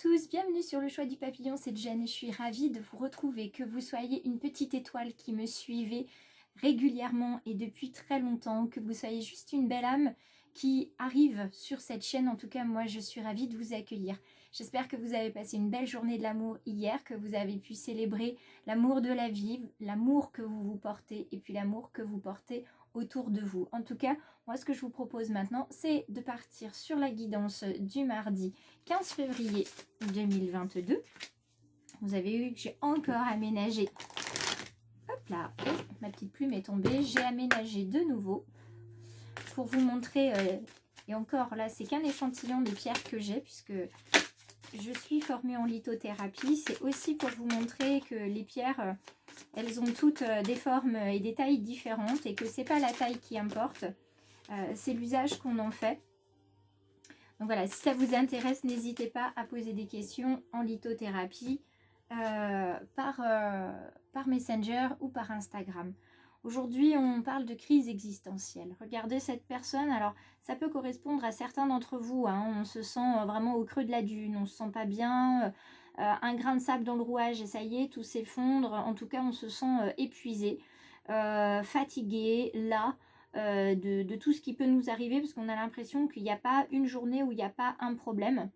tous, bienvenue sur le choix du papillon, c'est Jen et je suis ravie de vous retrouver, que vous soyez une petite étoile qui me suivez régulièrement et depuis très longtemps, que vous soyez juste une belle âme qui arrive sur cette chaîne. En tout cas, moi je suis ravie de vous accueillir. J'espère que vous avez passé une belle journée de l'amour hier, que vous avez pu célébrer l'amour de la vie, l'amour que vous vous portez et puis l'amour que vous portez autour de vous. En tout cas, moi ce que je vous propose maintenant, c'est de partir sur la guidance du mardi 15 février 2022. Vous avez vu que j'ai encore aménagé. Hop là, oh, ma petite plume est tombée. J'ai aménagé de nouveau pour vous montrer. Et encore là, c'est qu'un échantillon des pierres que j'ai puisque je suis formée en lithothérapie. C'est aussi pour vous montrer que les pierres, elles ont toutes des formes et des tailles différentes et que c'est pas la taille qui importe, c'est l'usage qu'on en fait. Donc voilà, si ça vous intéresse, n'hésitez pas à poser des questions en lithothérapie par Messenger ou par Instagram. Aujourd'hui, on parle de crise existentielle. Regardez cette personne, alors ça peut correspondre à certains d'entre vous, hein. On se sent vraiment au creux de la dune, on se sent pas bien, un grain de sable dans le rouage et ça y est, tout s'effondre. En tout cas, on se sent épuisé, fatigué, las. De tout ce qui peut nous arriver parce qu'on a l'impression qu'il n'y a pas une journée où il n'y a pas un problème.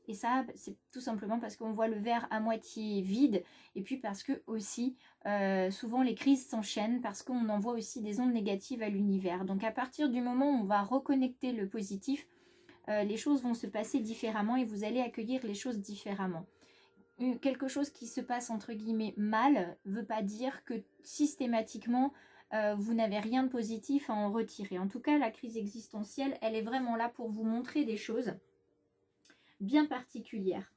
Et ça, c'est tout simplement parce qu'on voit le verre à moitié vide et puis parce que aussi, souvent les crises s'enchaînent parce qu'on envoie aussi des ondes négatives à l'univers. Donc à partir du moment où on va reconnecter le positif, les choses vont se passer différemment et vous allez accueillir les choses différemment. Quelque chose qui se passe entre guillemets mal ne veut pas dire que systématiquement vous n'avez rien de positif à en retirer. En tout cas, la crise existentielle, elle est vraiment là pour vous montrer des choses bien particulières.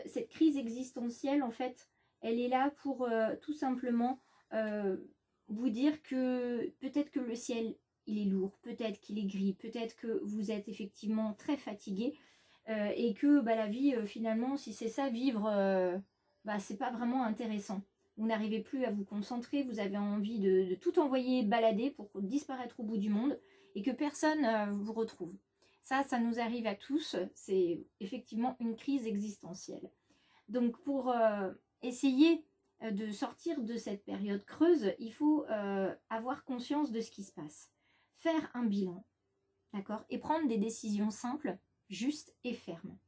Cette crise existentielle, en fait, elle est là pour tout simplement vous dire que peut-être que le ciel, il est lourd, peut-être qu'il est gris, peut-être que vous êtes effectivement très fatigué et que la vie, finalement, si c'est ça, vivre, c'est pas vraiment intéressant. Vous n'arrivez plus à vous concentrer, vous avez envie de tout envoyer balader pour disparaître au bout du monde et que personne vous retrouve. Ça nous arrive à tous, c'est effectivement une crise existentielle. Donc pour essayer de sortir de cette période creuse, il faut avoir conscience de ce qui se passe. Faire un bilan, d'accord, et prendre des décisions simples, justes et fermes.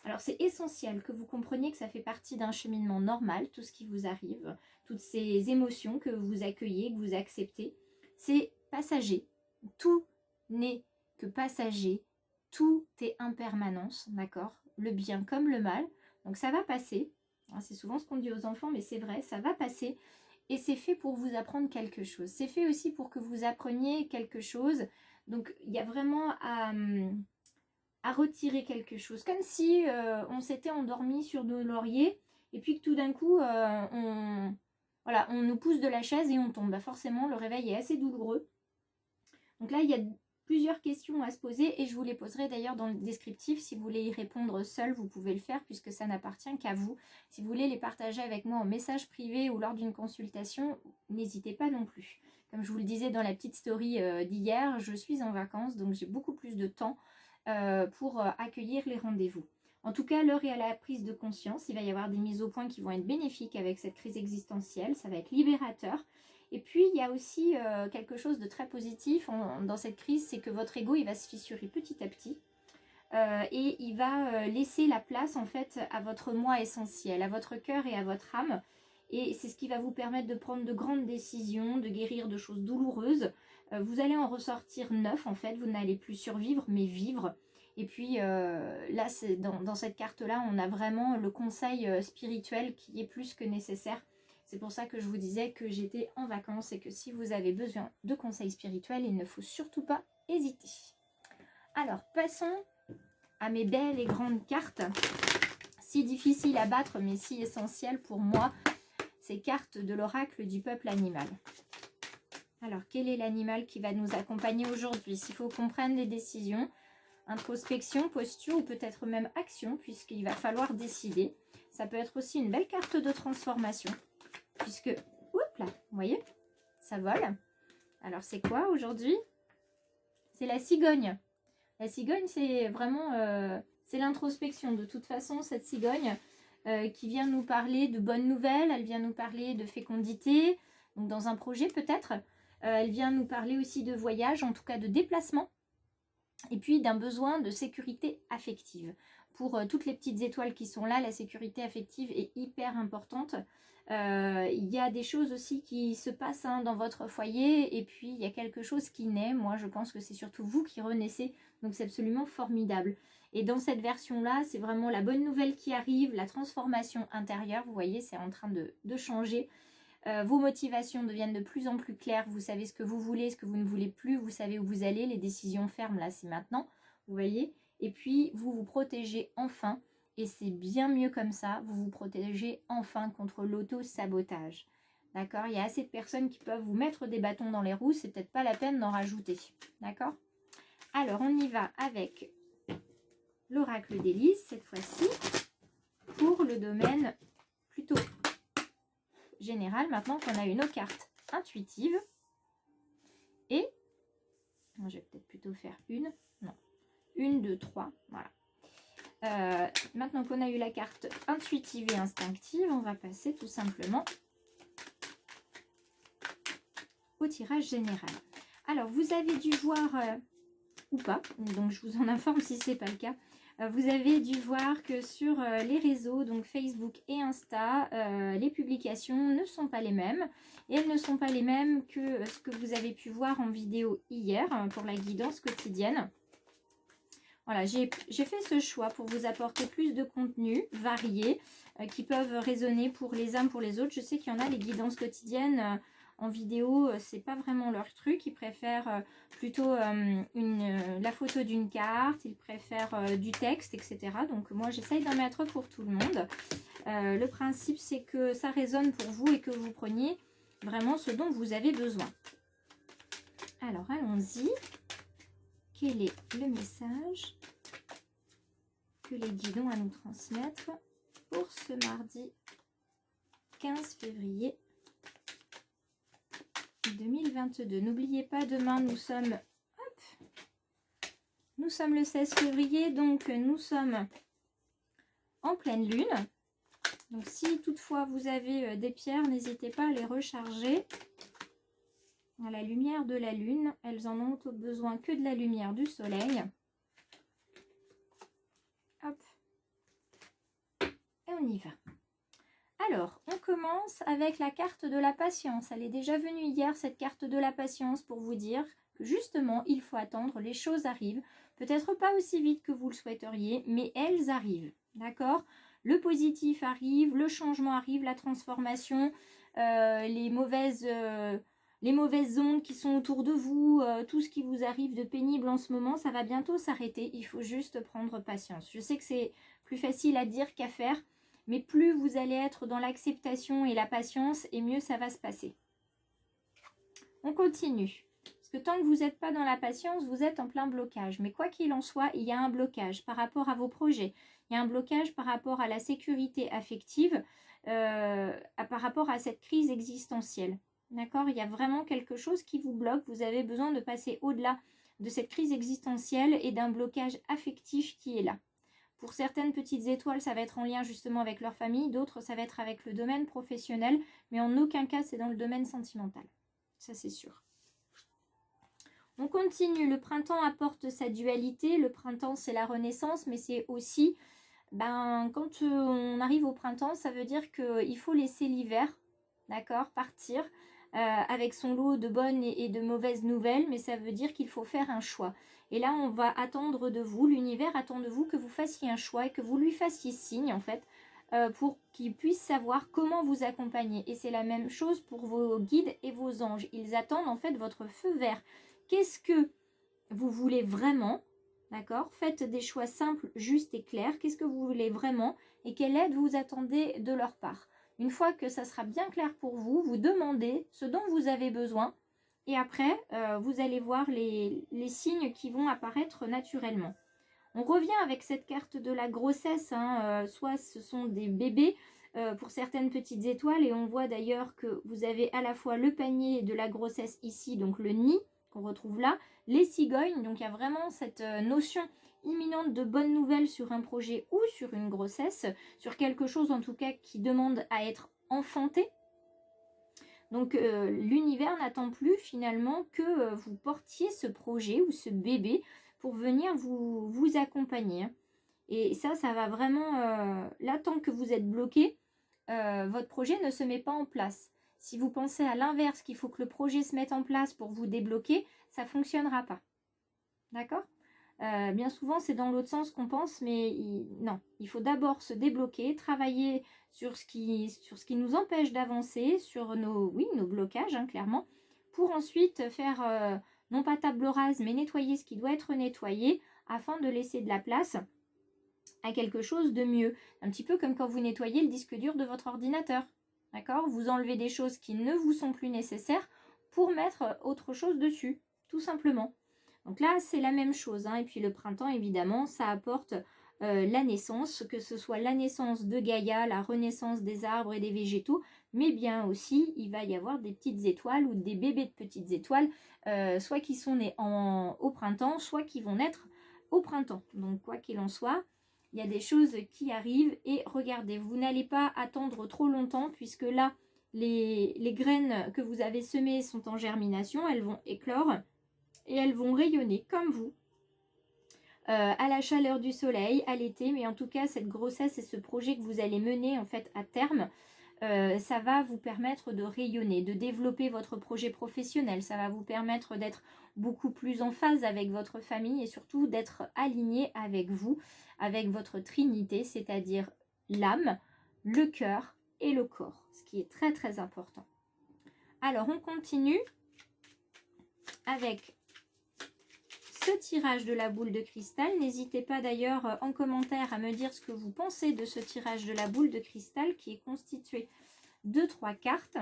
Alors c'est essentiel que vous compreniez que ça fait partie d'un cheminement normal, tout ce qui vous arrive, toutes ces émotions que vous accueillez, que vous acceptez, c'est passager. Tout n'est que passager, tout est impermanence, d'accord? Le bien comme le mal, donc ça va passer, c'est souvent ce qu'on dit aux enfants, mais c'est vrai, ça va passer, et c'est fait pour vous apprendre quelque chose, c'est fait aussi pour que vous appreniez quelque chose, donc il y a vraiment à retirer quelque chose, comme si on s'était endormi sur nos lauriers et puis que tout d'un coup on nous pousse de la chaise et on tombe. Forcément le réveil est assez douloureux. Donc là il y a plusieurs questions à se poser et je vous les poserai d'ailleurs dans le descriptif. Si vous voulez y répondre seul, vous pouvez le faire puisque ça n'appartient qu'à vous. Si vous voulez les partager avec moi en message privé ou lors d'une consultation, n'hésitez pas non plus. Comme je vous le disais dans la petite story d'hier, je suis en vacances donc j'ai beaucoup plus de temps pour accueillir les rendez-vous. En tout cas, l'heure est à la prise de conscience. Il va y avoir des mises au point qui vont être bénéfiques avec cette crise existentielle. Ça va être libérateur. Et puis, il y a aussi quelque chose de très positif dans cette crise, c'est que votre ego, il va se fissurer petit à petit. Et il va laisser la place, en fait, à votre moi essentiel, à votre cœur et à votre âme. Et c'est ce qui va vous permettre de prendre de grandes décisions, de guérir de choses douloureuses. Vous allez en ressortir neuf, en fait. Vous n'allez plus survivre, mais vivre. Et puis, là, dans cette carte-là, on a vraiment le conseil spirituel qui est plus que nécessaire. C'est pour ça que je vous disais que j'étais en vacances et que si vous avez besoin de conseils spirituels, il ne faut surtout pas hésiter. Alors, passons à mes belles et grandes cartes. Si difficiles à battre, mais si essentielles pour moi, ces cartes de l'oracle du peuple animal. Alors, quel est l'animal qui va nous accompagner aujourd'hui? S'il faut qu'on prenne des décisions, introspection, posture ou peut-être même action, puisqu'il va falloir décider. Ça peut être aussi une belle carte de transformation, puisque, oups là, vous voyez, ça vole. Alors, c'est quoi aujourd'hui? C'est la cigogne. La cigogne, c'est vraiment, C'est l'introspection. De toute façon, cette cigogne qui vient nous parler de bonnes nouvelles, elle vient nous parler de fécondité, donc dans un projet peut-être. Elle vient nous parler aussi de voyage, en tout cas de déplacement. Et puis d'un besoin de sécurité affective. Pour toutes les petites étoiles qui sont là, la sécurité affective est hyper importante. Il y a des choses aussi qui se passent dans votre foyer et puis il y a quelque chose qui naît. Moi je pense que c'est surtout vous qui renaissez, donc c'est absolument formidable. Et dans cette version-là, c'est vraiment la bonne nouvelle qui arrive, la transformation intérieure. Vous voyez, c'est en train de changer. Vos motivations deviennent de plus en plus claires. Vous savez ce que vous voulez, ce que vous ne voulez plus. Vous savez où vous allez. Les décisions fermes, là, c'est maintenant. Vous voyez. Et puis, vous vous protégez enfin. Et c'est bien mieux comme ça. Vous vous protégez enfin contre l'auto-sabotage. D'accord? Il y a assez de personnes qui peuvent vous mettre des bâtons dans les roues. C'est peut-être pas la peine d'en rajouter. D'accord? Alors, on y va avec l'oracle d'Élise, cette fois-ci, pour le domaine plutôt général, maintenant qu'on a eu nos cartes intuitives. Et je vais peut-être plutôt faire une, deux, trois, voilà. Maintenant qu'on a eu la carte intuitive et instinctive, on va passer tout simplement au tirage général. Alors vous avez dû voir ou pas, donc je vous en informe si c'est pas le cas. Vous avez dû voir que sur les réseaux, donc Facebook et Insta, les publications ne sont pas les mêmes. Et elles ne sont pas les mêmes que ce que vous avez pu voir en vidéo hier pour la guidance quotidienne. Voilà, j'ai fait ce choix pour vous apporter plus de contenu varié qui peuvent résonner pour les uns, pour les autres. Je sais qu'il y en a, les guidances quotidiennes en vidéo, c'est pas vraiment leur truc. Ils préfèrent plutôt la photo d'une carte, ils préfèrent du texte, etc. Donc moi, j'essaye d'en mettre pour tout le monde. Le principe, c'est que ça résonne pour vous et que vous preniez vraiment ce dont vous avez besoin. Alors, allons-y. Quel est le message que les guides ont à nous transmettre pour ce mardi 15 février 2022. N'oubliez pas, demain nous sommes le 16 février, donc nous sommes en pleine lune. Donc si toutefois vous avez des pierres, n'hésitez pas à les recharger à la lumière de la lune. Elles en ont besoin que de la lumière du soleil. Hop. Et on y va. Alors, on commence avec la carte de la patience. Elle est déjà venue hier, cette carte de la patience, pour vous dire que justement, il faut attendre, les choses arrivent. Peut-être pas aussi vite que vous le souhaiteriez, mais elles arrivent. D'accord? Le positif arrive, le changement arrive, la transformation, les mauvaises ondes qui sont autour de vous, tout ce qui vous arrive de pénible en ce moment, ça va bientôt s'arrêter. Il faut juste prendre patience. Je sais que c'est plus facile à dire qu'à faire, mais plus vous allez être dans l'acceptation et la patience, et mieux ça va se passer. On continue. Parce que tant que vous n'êtes pas dans la patience, vous êtes en plein blocage. Mais quoi qu'il en soit, il y a un blocage par rapport à vos projets. Il y a un blocage par rapport à la sécurité affective, par rapport à cette crise existentielle. D'accord? Il y a vraiment quelque chose qui vous bloque. Vous avez besoin de passer au-delà de cette crise existentielle et d'un blocage affectif qui est là. Pour certaines petites étoiles, ça va être en lien justement avec leur famille. D'autres, ça va être avec le domaine professionnel. Mais en aucun cas, c'est dans le domaine sentimental. Ça, c'est sûr. On continue. Le printemps apporte sa dualité. Le printemps, c'est la renaissance. Mais c'est aussi, quand on arrive au printemps, ça veut dire qu'il faut laisser l'hiver, d'accord, partir. Avec son lot de bonnes et de mauvaises nouvelles, mais ça veut dire qu'il faut faire un choix. Et là, on va attendre de vous, l'univers attend de vous que vous fassiez un choix et que vous lui fassiez signe, en fait, pour qu'il puisse savoir comment vous accompagner. Et c'est la même chose pour vos guides et vos anges. Ils attendent, en fait, votre feu vert. Qu'est-ce que vous voulez vraiment? D'accord? Faites des choix simples, justes et clairs. Qu'est-ce que vous voulez vraiment? Et quelle aide vous attendez de leur part? Une fois que ça sera bien clair pour vous, vous demandez ce dont vous avez besoin et après, vous allez voir les signes qui vont apparaître naturellement. On revient avec cette carte de la grossesse, soit ce sont des bébés pour certaines petites étoiles et on voit d'ailleurs que vous avez à la fois le panier de la grossesse ici, donc le nid qu'on retrouve là, les cigognes, donc il y a vraiment cette notion imminente de bonnes nouvelles sur un projet ou sur une grossesse, sur quelque chose en tout cas qui demande à être enfanté. Donc l'univers n'attend plus finalement que vous portiez ce projet ou ce bébé pour venir vous accompagner. Et ça va vraiment... là, tant que vous êtes bloqué, votre projet ne se met pas en place. Si vous pensez à l'inverse, qu'il faut que le projet se mette en place pour vous débloquer, ça ne fonctionnera pas. D'accord ? Bien souvent, c'est dans l'autre sens qu'on pense, mais non. Il faut d'abord se débloquer, travailler sur ce qui nous empêche d'avancer, sur nos blocages, hein, clairement, pour ensuite faire, non pas table rase, mais nettoyer ce qui doit être nettoyé, afin de laisser de la place à quelque chose de mieux. Un petit peu comme quand vous nettoyez le disque dur de votre ordinateur. D'accord ? Vous enlevez des choses qui ne vous sont plus nécessaires pour mettre autre chose dessus, tout simplement. Donc là, c'est la même chose, hein. Et puis le printemps, évidemment, ça apporte la naissance, que ce soit la naissance de Gaïa, la renaissance des arbres et des végétaux, mais bien aussi, il va y avoir des petites étoiles ou des bébés de petites étoiles, soit qui sont nés au printemps, soit qui vont naître au printemps. Donc, quoi qu'il en soit, il y a des choses qui arrivent et regardez, vous n'allez pas attendre trop longtemps puisque là, les graines que vous avez semées sont en germination, elles vont éclore et elles vont rayonner comme vous à la chaleur du soleil, à l'été, mais en tout cas cette grossesse et ce projet que vous allez mener en fait à terme, ça va vous permettre de rayonner, de développer votre projet professionnel, ça va vous permettre d'être beaucoup plus en phase avec votre famille et surtout d'être aligné avec vous, avec votre trinité, c'est-à-dire l'âme, le cœur et le corps, ce qui est très très important. Alors on continue avec ce tirage de la boule de cristal. N'hésitez pas d'ailleurs en commentaire à me dire ce que vous pensez de ce tirage de la boule de cristal qui est constitué de 3 cartes.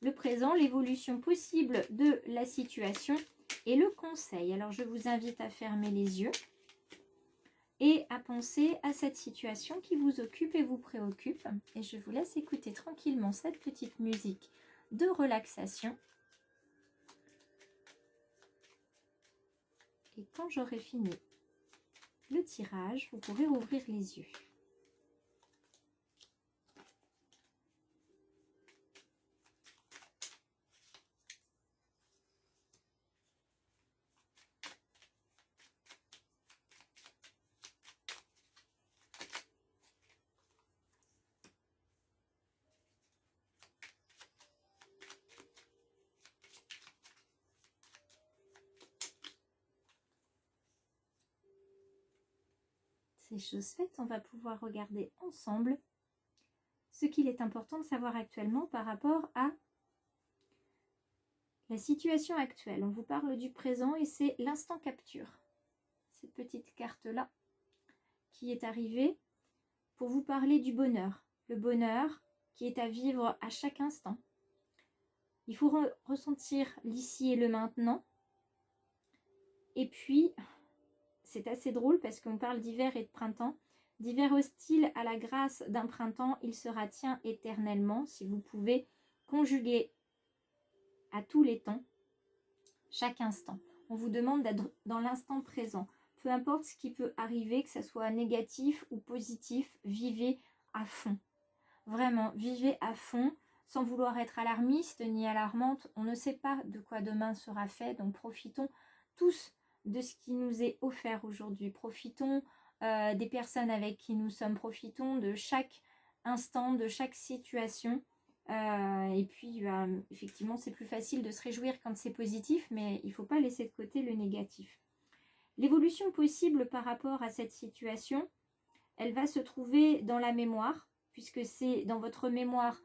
Le présent, l'évolution possible de la situation et le conseil. Alors je vous invite à fermer les yeux et à penser à cette situation qui vous occupe et vous préoccupe. Et je vous laisse écouter tranquillement cette petite musique de relaxation. Et quand j'aurai fini le tirage, vous pourrez ouvrir les yeux. Ces choses faites, on va pouvoir regarder ensemble ce qu'il est important de savoir actuellement par rapport à la situation actuelle. On vous parle du présent et c'est l'instant capture. Cette petite carte-là qui est arrivée pour vous parler du bonheur. Le bonheur qui est à vivre à chaque instant. Il faut ressentir l'ici et le maintenant. Et puis, c'est assez drôle parce qu'on parle d'hiver et de printemps. D'hiver hostile à la grâce d'un printemps, il sera tien éternellement. Si vous pouvez conjuguer à tous les temps, chaque instant. On vous demande d'être dans l'instant présent. Peu importe ce qui peut arriver, que ce soit négatif ou positif, vivez à fond. Vraiment, vivez à fond, sans vouloir être alarmiste ni alarmante. On ne sait pas de quoi demain sera fait, donc profitons tous de ce qui nous est offert aujourd'hui. Profitons des personnes avec qui nous sommes, profitons de chaque instant, de chaque situation. Et puis, effectivement, c'est plus facile de se réjouir quand c'est positif, mais il ne faut pas laisser de côté le négatif. L'évolution possible par rapport à cette situation, elle va se trouver dans la mémoire, puisque c'est dans votre mémoire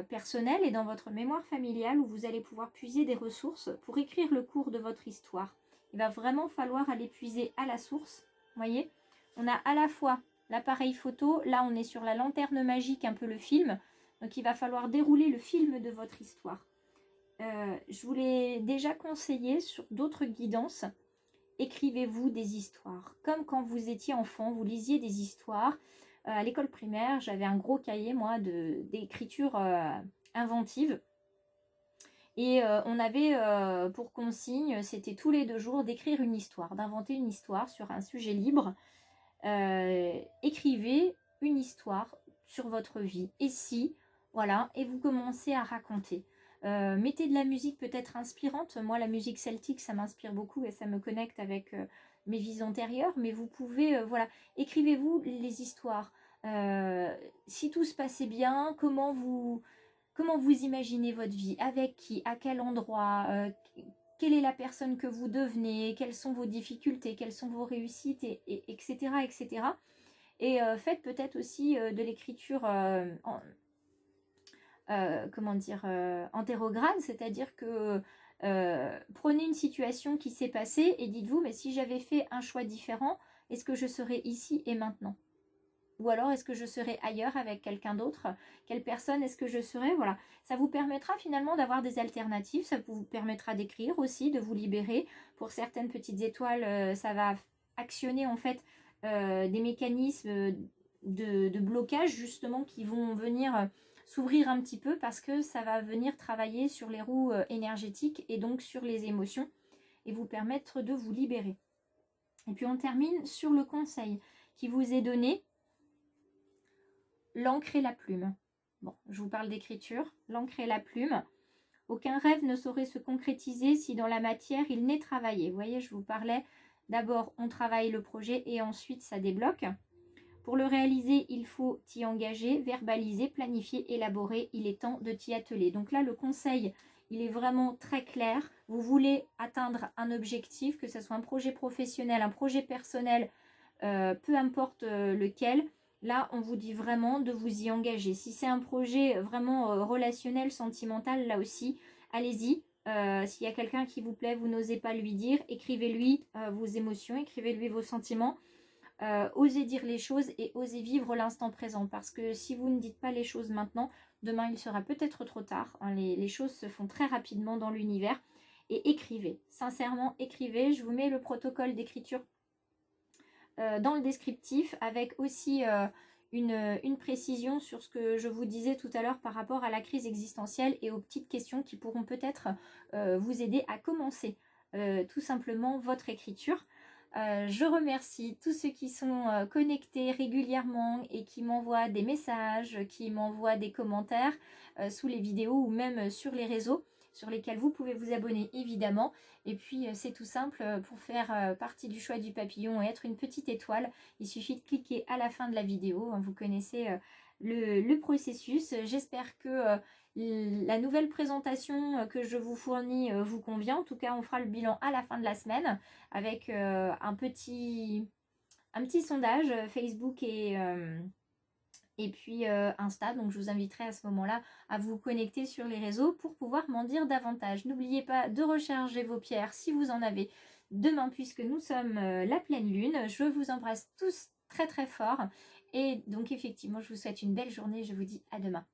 personnelle et dans votre mémoire familiale où vous allez pouvoir puiser des ressources pour écrire le cours de votre histoire. Il va vraiment falloir aller puiser à la source. Vous voyez, on a à la fois l'appareil photo, là on est sur la lanterne magique, un peu le film, donc il va falloir dérouler le film de votre histoire. Je vous l'ai déjà conseillé sur d'autres guidances. Écrivez-vous des histoires. Comme quand vous étiez enfant, vous lisiez des histoires. À l'école primaire, j'avais un gros cahier, moi, d'écriture inventive. Et on avait pour consigne, c'était tous les 2 jours, d'écrire une histoire, d'inventer une histoire sur un sujet libre. Écrivez une histoire sur votre vie. Et si, voilà, et vous commencez à raconter. Mettez de la musique peut-être inspirante. Moi, la musique celtique, ça m'inspire beaucoup et ça me connecte avec mes vies antérieures. Mais vous pouvez, voilà, écrivez-vous les histoires. Si tout se passait bien, comment vous imaginez votre vie, avec qui, à quel endroit, quelle est la personne que vous devenez, quelles sont vos difficultés, quelles sont vos réussites, etc. etc. Et faites peut-être aussi de l'écriture antérograde, c'est-à-dire que prenez une situation qui s'est passée et dites-vous, mais si j'avais fait un choix différent, est-ce que je serais ici et maintenant ? Ou alors est-ce que je serai ailleurs avec quelqu'un d'autre? Quelle personne est-ce que je serai? Voilà, ça vous permettra finalement d'avoir des alternatives, ça vous permettra d'écrire aussi, de vous libérer. Pour certaines petites étoiles, ça va actionner en fait des mécanismes de blocage justement qui vont venir s'ouvrir un petit peu parce que ça va venir travailler sur les roues énergétiques et donc sur les émotions et vous permettre de vous libérer. Et puis on termine sur le conseil qui vous est donné. L'encre et la plume. Bon, je vous parle d'écriture. L'encre et la plume. Aucun rêve ne saurait se concrétiser si dans la matière il n'est travaillé. Vous voyez, je vous parlais, d'abord on travaille le projet et ensuite ça débloque. Pour le réaliser, il faut t'y engager, verbaliser, planifier, élaborer. Il est temps de t'y atteler. Donc là, le conseil, il est vraiment très clair. Vous voulez atteindre un objectif, que ce soit un projet professionnel, un projet personnel, peu importe lequel. Là, on vous dit vraiment de vous y engager. Si c'est un projet vraiment relationnel, sentimental, là aussi, allez-y. S'il y a quelqu'un qui vous plaît, vous n'osez pas lui dire, écrivez-lui vos émotions, écrivez-lui vos sentiments. Osez dire les choses et osez vivre l'instant présent. Parce que si vous ne dites pas les choses maintenant, demain il sera peut-être trop tard. Hein, les choses se font très rapidement dans l'univers. Et écrivez. Sincèrement, écrivez. Je vous mets le protocole d'écriture dans le descriptif avec aussi une précision sur ce que je vous disais tout à l'heure par rapport à la crise existentielle et aux petites questions qui pourront peut-être vous aider à commencer tout simplement votre écriture. Je remercie tous ceux qui sont connectés régulièrement et qui m'envoient des messages, qui m'envoient des commentaires sous les vidéos ou même sur les réseaux sur lesquels vous pouvez vous abonner évidemment. Et puis c'est tout simple, pour faire partie du choix du papillon et être une petite étoile, il suffit de cliquer à la fin de la vidéo. Vous connaissez le processus. J'espère que la nouvelle présentation que je vous fournis vous convient. En tout cas, on fera le bilan à la fin de la semaine avec un petit sondage Facebook et puis Insta. Donc je vous inviterai à ce moment-là à vous connecter sur les réseaux pour pouvoir m'en dire davantage. N'oubliez pas de recharger vos pierres si vous en avez demain puisque nous sommes la pleine lune. Je vous embrasse tous très très fort et donc effectivement je vous souhaite une belle journée. Je vous dis à demain.